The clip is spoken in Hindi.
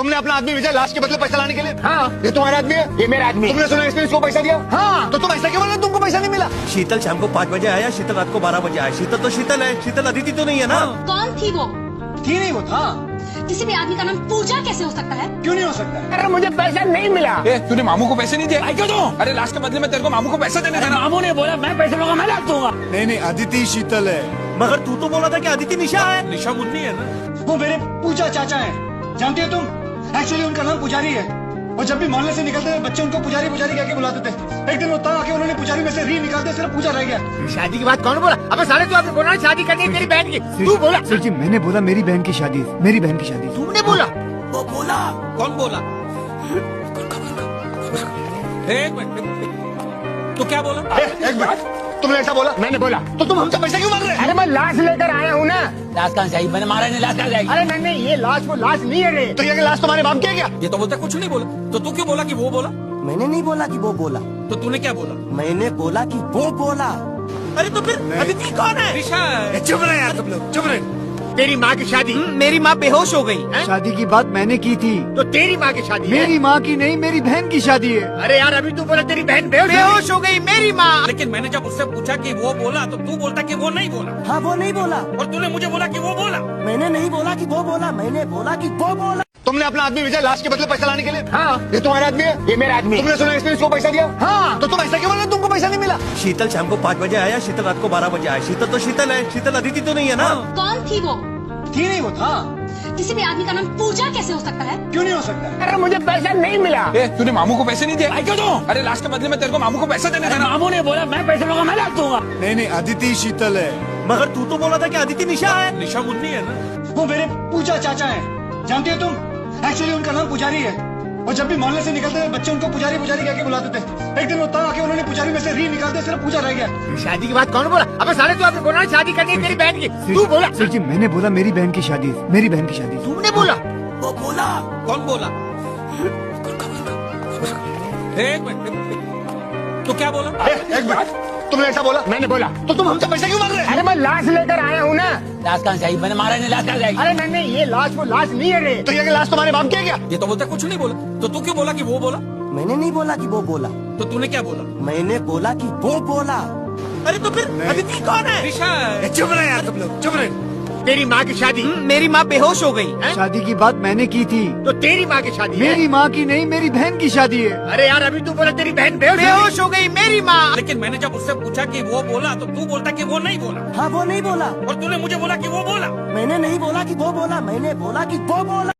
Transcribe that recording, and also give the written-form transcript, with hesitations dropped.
तुमने अपना आदमी भेजा लाश के बदले पैसा लाने के लिए? हाँ। ये तुम्हारा आदमी है? ये मेरा आदमी। तुमने सुना इसने इसको पैसा दिया? हाँ। तो तुम ऐसा क्यों बोल रहे हो तुमको पैसा नहीं मिला? शीतल शाम को 5 बजे आया, शीतल रात को 12 बजे आया। शीतल तो शीतल है, शीतल अदिति तो नहीं है ना। कौन थी वो? थी नहीं वो था। किसी भी आदमी का नाम पूजा कैसे हो सकता है? क्यों नहीं हो सकता? अरे मुझे पैसा नहीं मिला। तूने मामू को पैसे नहीं दिए? क्यों दूं? अरे लाश के बदले में तेरे को मामू को पैसा देने देना। मामू ने बोला मैं पैसे लूंगा, मैं लाख दूंगा। नहीं आदिति शीतल है। मगर तू तो बोला था कि अदिति निशा है। निशा मुन्नी है ना। वो मेरे पूजा चाचा है, जानती हो तुम? एक्चुअली उनका नाम पुजारी है। और जब भी मोहल्ले से निकलते थे बच्चे उनको पुजारी पुजारी कह के बुलाते थे। एक दिन वो तंग आके उन्होंने पुजारी में से री निकाल दिया, सिर्फ पूजा रह गया। शादी की बात कौन बोला? अबे साले तू आपने बोला शादी करनी है तेरी बहन की। तू बोला? सर जी मैंने बोला मेरी बहन की शादी है, मेरी बहन की शादी है। तुमने बोला? वो बोला। कौन बोला? एक मिनट, तो क्या बोला? एक मिनट, तुमने ऐसा बोला? मैंने बोला। तो तुम हमसे पैसा क्यों मांग रहे? अरे मैं लाश लेकर आया हूँ ना। लाश कहाँ से आई? मैंने मारा नहीं, लाश कहाँ से आई? अरे नहीं ये लाश वो लाश नहीं है रे। तो ये लाश तुम्हारे बाप की है क्या? ये तो बोलता कुछ नहीं बोला। तो तू क्यों बोला कि वो बोला? मैंने नहीं बोला कि वो बोला, तो तूने क्या बोला? मैंने बोला कि वो बोला। अरे तो फिर अदिति कौन है? निशा है। चुप रहे यार तुम लोग, चुप रहे। तेरी माँ की शादी? मेरी माँ बेहोश हो गई। शादी की बात मैंने की थी। तो तेरी माँ की शादी है? मेरी माँ की नहीं, मेरी बहन की शादी है। अरे यार अभी तू बोला तेरी बहन बेहोश हो गई। मेरी माँ। लेकिन मैंने जब उससे पूछा कि वो बोला तो तू बोलता कि वो नहीं बोला, हाँ वो नहीं बोला। और तूने मुझे बोला कि वो बोला। मैंने नहीं बोला कि वो बोला, मैंने बोला कि वो बोला। तुमने अपना आदमी भेजा लाश के बदले पैसा लाने के लिए? हाँ। ये तुम्हारा आदमी है? ये मेरा आदमी। तुमने सुना इसने इसको पैसा दिया? हाँ। तो तुम ऐसा क्यों बोल रहे हो तुमको पैसा नहीं मिला? शीतल शाम को 5 बजे आया, शीतल रात को 12 बजे आया। शीतल तो शीतल है, शीतल अदिति तो नहीं है ना। कौन थी वो? थी नहीं वो था। किसी भी आदमी का नाम पूजा कैसे हो सकता है? क्यों नहीं हो सकता? अरे मुझे पैसा नहीं मिला। तूने मामू को पैसे नहीं दिए? क्यों दूं? अरे लाश के बदले में तेरे को मामू को पैसा देने देना। मामू ने बोला मैं पैसे लूंगा, मैं लाख दूंगा। नहीं आदिति शीतल है। मगर तू तो बोला था कि अदिति निशा है। निशा मुन्नी है ना। वो मेरे पूजा चाचा है, जानती हो तुम? एक्चुअली उनका नाम पुजारी है। और जब भी मोहल्ले से निकलते थे बच्चे उनको पुजारी पुजारी कह के बुलाते थे। एक दिन वो तंग आके उन्होंने पुजारी में से री निकाल दिया, सिर्फ पूजा रह गया। शादी की बात कौन बोला? अबे साले तू आपने बोला शादी करनी है तेरी बहन की। तू बोला? सर जी मैंने बोला मेरी बहन की शादी है, मेरी बहन की शादी है। तुमने बोला? वो बोला। कौन बोला? एक मिनट, तो क्या बोला? एक मिनट, तुमने ऐसा बोला? मैंने बोला। तो तुम हमसे पैसा क्यों मांग रहे? अरे मैं लाश लेकर आया हूँ ना। लाश कहाँ से आई? मैंने मारा नहीं, लाश कहाँ से आई? अरे नहीं ये लाश वो लाश नहीं है रे। तो ये लाश तुम्हारे बाप की है क्या? ये तो बोलता कुछ नहीं बोला। तो तू क्यों बोला कि वो बोला? मैंने नहीं बोला कि वो बोला, तो तूने क्या बोला? मैंने बोला कि वो बोला। अरे तो फिर अदिति कौन है? निशा है। चुप रहे यार तुम लोग, चुप रहे। तेरी माँ की शादी? मेरी माँ बेहोश हो गई। शादी की बात मैंने की थी। तो तेरी माँ की शादी है? मेरी माँ की नहीं, मेरी बहन की शादी है। अरे यार अभी तू बोला तेरी बहन बेहोश हो गई। मेरी माँ। लेकिन मैंने जब उससे पूछा कि वो बोला तो तू बोलता कि वो नहीं बोला, हाँ वो नहीं बोला। और तूने मुझे बोला कि वो बोला। मैंने नहीं बोला कि वो बोला, मैंने बोला कि वो बोला।